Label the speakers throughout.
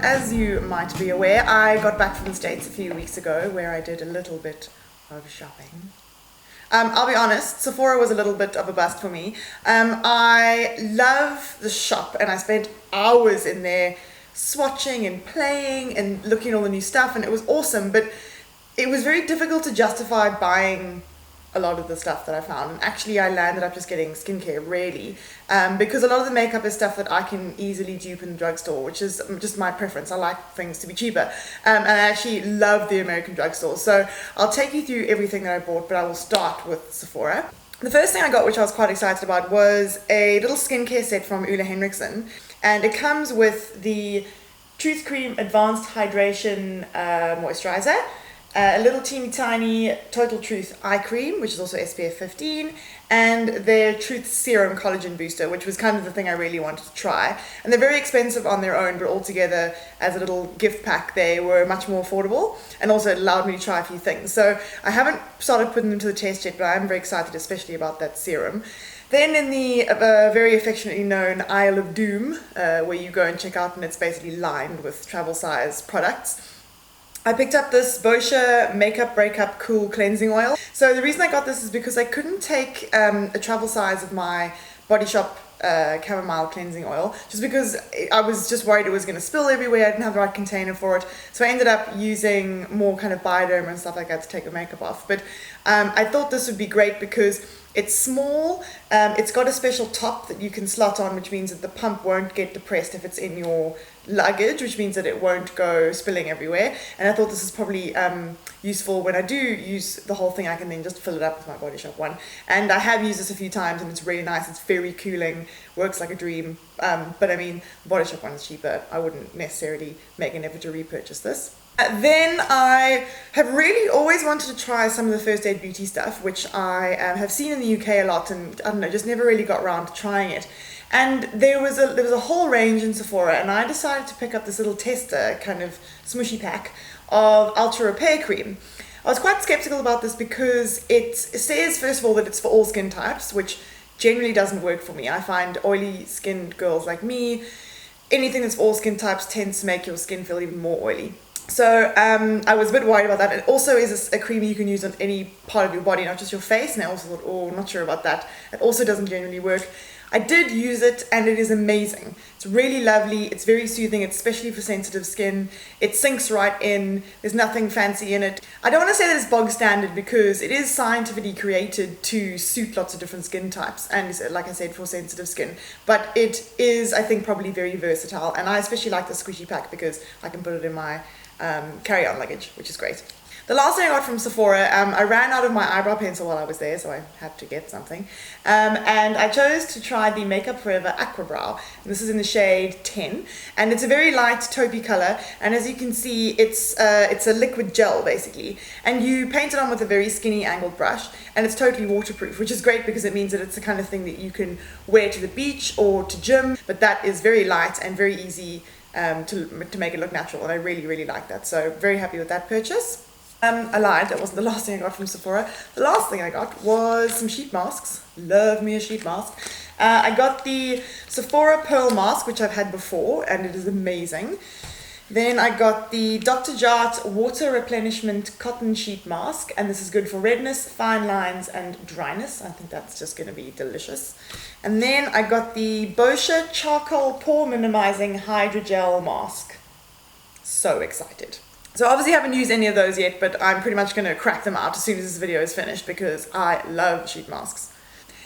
Speaker 1: as you might be aware, I got back from the States a few weeks ago where I did a little bit of shopping. I'll be honest, Sephora was a little bit of a bust for me. I love the shop and I spent hours in there swatching and playing and looking at all the new stuff, and it was awesome, but it was very difficult to justify buying a lot of the stuff that I found. And actually I landed up just getting skincare, really, because a lot of the makeup is stuff that I can easily dupe in the drugstore, which is just my preference. I like things to be cheaper, and I actually love the American drugstore. So I'll take you through everything that I bought, but I will start with Sephora. The first thing I got, which I was quite excited about, was a little skincare set from HENRIKSEN, and it comes with the Truth Cream Advanced Hydration Moisturizer, a little teeny tiny Total Truth Eye Cream, which is also SPF 15, and their Truth Serum Collagen Booster, which was kind of the thing I really wanted to try. And they're very expensive on their own, but altogether as a little gift pack, they were much more affordable, and also it allowed me to try a few things. So I haven't started putting them to the test yet, but I'm very excited, especially about that serum. Then in the very affectionately known Aisle of Doom, where you go and check out and it's basically lined with travel size products, I picked up this BOSCIA MAKEUP-BREAKUP Cool Cleansing Oil. So the reason I got this is because I couldn't take a travel size of my Body Shop chamomile cleansing oil, just because I was just worried it was going to spill everywhere. I didn't have the right container for it, so I ended up using more kind of Bioderma and stuff like that to take the makeup off. But I thought this would be great because it's small, it's got a special top that you can slot on, which means that the pump won't get depressed if it's in your luggage, which means that it won't go spilling everywhere. And I thought this is probably useful when I do use the whole thing. I can then just fill it up with my Body Shop one, and I have used this a few times and it's really nice. It's very cooling, works like a dream, but I mean, the Body Shop one is cheaper. I wouldn't necessarily make an effort to repurchase this. Then I have really always wanted to try some of the First Aid Beauty stuff, which I have seen in the UK a lot, and I don't know, just never really got around to trying it. And there was a whole range in Sephora, and I decided to pick up this little tester kind of smushy pack of Ultra Repair Cream. I was quite skeptical about this because it says, first of all, that it's for all skin types, which generally doesn't work for me. I find oily skinned girls like me, anything that's for all skin types tends to make your skin feel even more oily. So I was a bit worried about that. It also is a cream you can use on any part of your body, not just your face, and I also thought, oh, I'm not sure about that. It also doesn't generally work. I did use it and it is amazing. It's really lovely, it's very soothing, it's especially for sensitive skin. It sinks right in, there's nothing fancy in it. I don't want to say that it's bog standard because it is scientifically created to suit lots of different skin types, and like I said, for sensitive skin. But it is, I think, probably very versatile, and I especially like the squishy pack because I can put it in my carry-on luggage, which is great. The last thing I got from Sephora, I ran out of my eyebrow pencil while I was there, so I had to get something. And I chose to try the Makeup Forever Aqua Brow. And this is in the shade 10. And it's a very light taupey color. And as you can see, it's a liquid gel, basically. And you paint it on with a very skinny angled brush. And it's totally waterproof, which is great because it means that it's the kind of thing that you can wear to the beach or to gym. But that is very light and very easy to make it look natural. And I really, really like that. So very happy with that purchase. I lied, that wasn't the last thing I got from Sephora. The last thing I got was some sheet masks. Love me a sheet mask. I got the Sephora Pearl Mask, which I've had before, and it is amazing. Then I got the Dr. JART Water Replenishment Cotton Sheet Mask, and this is good for redness, fine lines, and dryness. I think that's just going to be delicious. And then I got the BOSCIA Charcoal Pore Minimizing Hydrogel Mask. So excited. So obviously I haven't used any of those yet, but I'm pretty much going to crack them out as soon as this video is finished because I love sheet masks.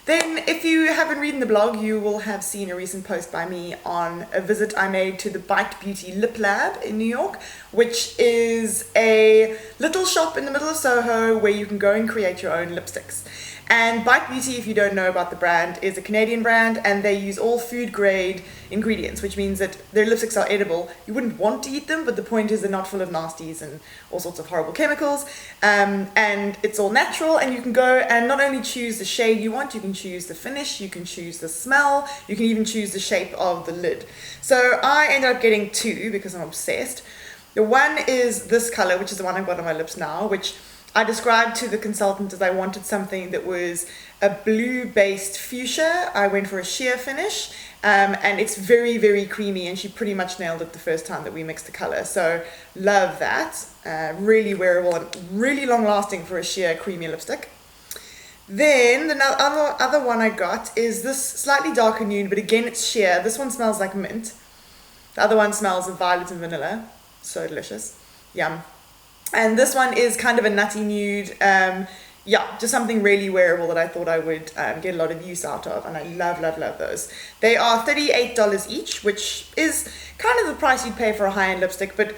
Speaker 1: Then if you haven't read the blog, you will have seen a recent post by me on a visit I made to the Bite Beauty Lip Lab in New York, which is a little shop in the middle of Soho where you can go and create your own lipsticks. And Bite Beauty, if you don't know about the brand, is a Canadian brand, and they use all food grade ingredients, which means that their lipsticks are edible. You wouldn't want to eat them, but the point is they're not full of nasties and all sorts of horrible chemicals, and it's all natural, and you can go and not only choose the shade you want, you can choose the finish, you can choose the smell, you can even choose the shape of the lid. So I ended up getting two because I'm obsessed. The one is this color, which is the one I've got on my lips now, which I described to the consultant as I wanted something that was a blue-based fuchsia. I went for a sheer finish, and it's very, very creamy, and she pretty much nailed it the first time that we mixed the color. So love that. Really wearable and really long-lasting for a sheer creamy lipstick. Then the other one I got is this slightly darker nude, but again it's sheer. This one smells like mint. The other one smells of violet and vanilla. So delicious. Yum. And this one is kind of a nutty nude. Yeah, just something really wearable that I thought I would get a lot of use out of, and I love, love, love those. They are $38 each, which is kind of the price you'd pay for a high-end lipstick, but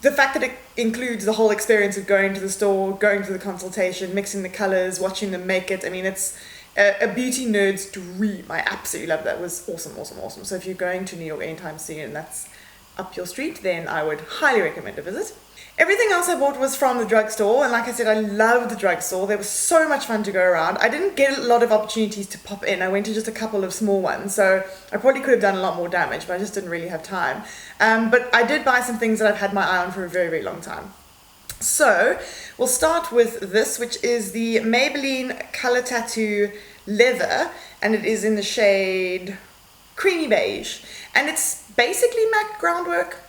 Speaker 1: the fact that it includes the whole experience of going to the store, going to the consultation, mixing the colors, watching them make it, I mean, it's a beauty nerd's dream. I absolutely love that. It was awesome, awesome, awesome. So if you're going to New York anytime soon and that's up your street, then I would highly recommend a visit. Everything else I bought was from the drugstore, and like I said, I love the drugstore. There was so much fun to go around. I didn't get a lot of opportunities to pop in. I went to just a couple of small ones, so I probably could have done a lot more damage, but I just didn't really have time. But I did buy some things that I've had my eye on for a very, very long time. So we'll start with this, which is the Maybelline Color Tattoo Leather, and it is in the shade Creamy Beige, and it's basically MAC groundwork.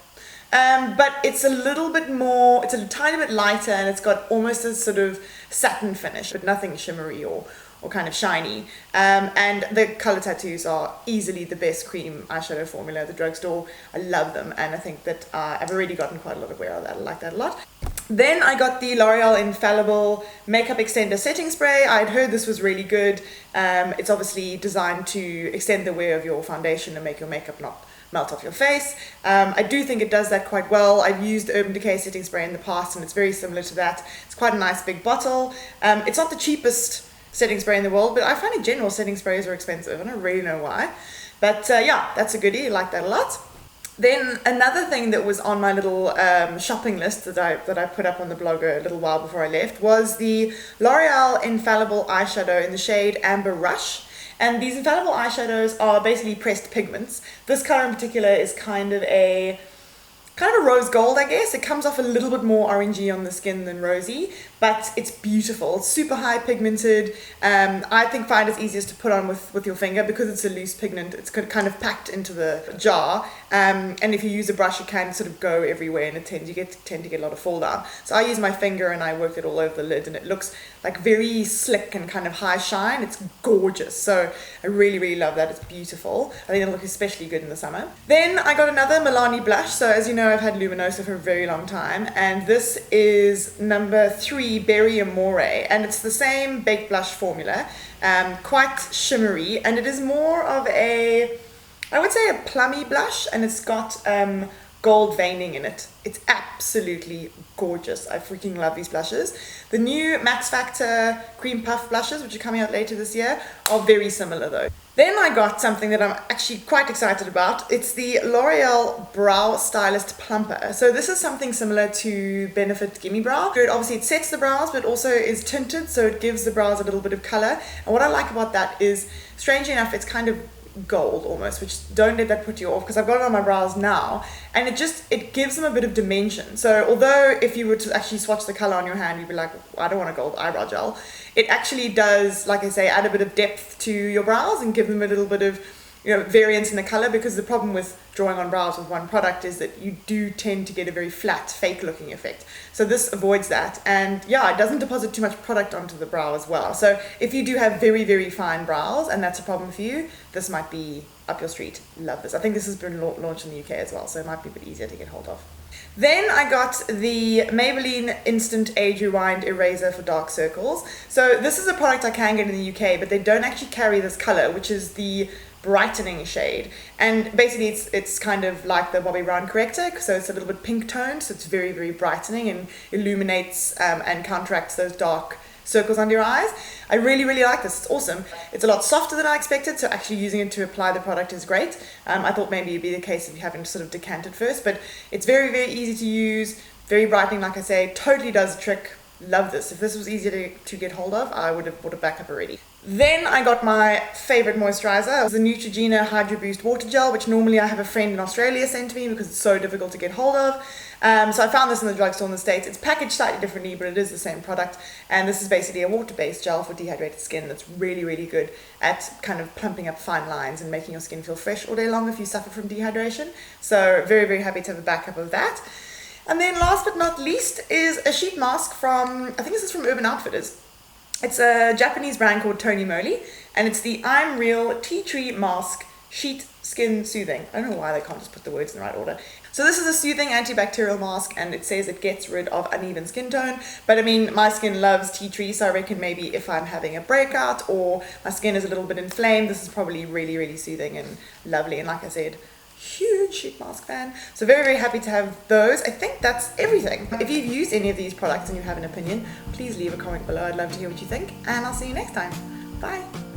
Speaker 1: But it's a little bit more, it's a tiny bit lighter, and it's got almost a sort of satin finish, but nothing shimmery or kind of shiny. And the color tattoos are easily the best cream eyeshadow formula at the drugstore. I love them, and I think that I've already gotten quite a lot of wear out of that. I like that a lot. Then I got the L'Oreal Infallible Makeup Extender Setting Spray. I'd heard this was really good. It's obviously designed to extend the wear of your foundation and make your makeup not melt off your face. I do think it does that quite well. I've used Urban Decay setting spray in the past, and it's very similar to that. It's quite a nice big bottle. It's not the cheapest setting spray in the world, but I find in general setting sprays are expensive. I don't really know why, but yeah, that's a goodie. I like that a lot. Then another thing that was on my little shopping list that I put up on the blog a little while before I left was the L'Oreal Infallible eyeshadow in the shade Amber Rush. And these infallible eyeshadows are basically pressed pigments. This color in particular is kind of a rose gold, I guess. It comes off a little bit more orangey on the skin than rosy, but it's beautiful. It's super high pigmented. I find it's easiest to put on with your finger because it's a loose pigment. It's kind of packed into the jar, and if you use a brush, it can sort of go everywhere, and it tend to get a lot of fall down. So I use my finger and I work it all over the lid, and it looks like very slick and kind of high shine. It's gorgeous. So I really, really love that. It's beautiful. I think it'll look especially good in the summer. Then I got another Milani blush. So as you know, I've had Luminosa for a very long time, and this is number 3 Berry Amore, and it's the same baked blush formula, quite shimmery, and it is more of I would say a plummy blush, and it's got gold veining in it. It's absolutely gorgeous. I freaking love these blushes. The new Max Factor Cream Puff blushes, which are coming out later this year, are very similar though. Then I got something that I'm actually quite excited about. It's the L'Oreal Brow Stylist Plumper. So this is something similar to Benefit Gimme Brow. Obviously it sets the brows, but also is tinted, so it gives the brows a little bit of color. And what I like about that is, strangely enough, it's kind of gold almost, which don't let that put you off, because I've got it on my brows now, and it gives them a bit of dimension. So although if you were to actually swatch the color on your hand, you'd be like, I don't want a gold eyebrow gel, it actually does, like I say, add a bit of depth to your brows and give them a little bit of variance in the color, because the problem with drawing on brows with one product is that you do tend to get a very flat, fake looking effect. So this avoids that, and yeah, it doesn't deposit too much product onto the brow as well. So if you do have very, very fine brows and that's a problem for you, this might be up your street. Love this. I think this has been launched in the UK as well, so it might be a bit easier to get hold of. Then I got the Maybelline Instant Age Rewind Eraser for dark circles. So this is a product I can get in the UK, but they don't actually carry this color, which is the brightening shade, and basically it's kind of like the Bobbi Brown corrector, so it's a little bit pink toned, so it's very, very brightening and illuminates and counteracts those dark circles under your eyes. I really, really like this. It's awesome. It's a lot softer than I expected, so actually using it to apply the product is great. I thought maybe it'd be the case if you haven't sort of decanted first, but it's very, very easy to use, very brightening, like I say, totally does the trick. Love this. If this was easier to get hold of, I would have bought a backup already. Then I got my favorite moisturizer. It was the Neutrogena Hydro Boost Water Gel, which normally I have a friend in Australia send to me because it's so difficult to get hold of. So I found this in the drugstore in the States. It's packaged slightly differently, but it is the same product. And this is basically a water-based gel for dehydrated skin that's really, really good at kind of plumping up fine lines and making your skin feel fresh all day long if you suffer from dehydration. So very, very happy to have a backup of that. And then last but not least is a sheet mask from, I think this is from Urban Outfitters. It's a Japanese brand called MOLY, and it's the I'm Real Tea Tree Mask Sheet Skin Soothing. I don't know why they can't just put the words in the right order. So this is a soothing antibacterial mask, and it says it gets rid of uneven skin tone. But I mean, my skin loves tea tree, so I reckon maybe if I'm having a breakout or my skin is a little bit inflamed, this is probably really, really soothing and lovely. And like I said, huge sheet mask fan. So very, very happy to have those. I think that's everything. If you've used any of these products and you have an opinion, please leave a comment below. I'd love to hear what you think, and I'll see you next time. Bye.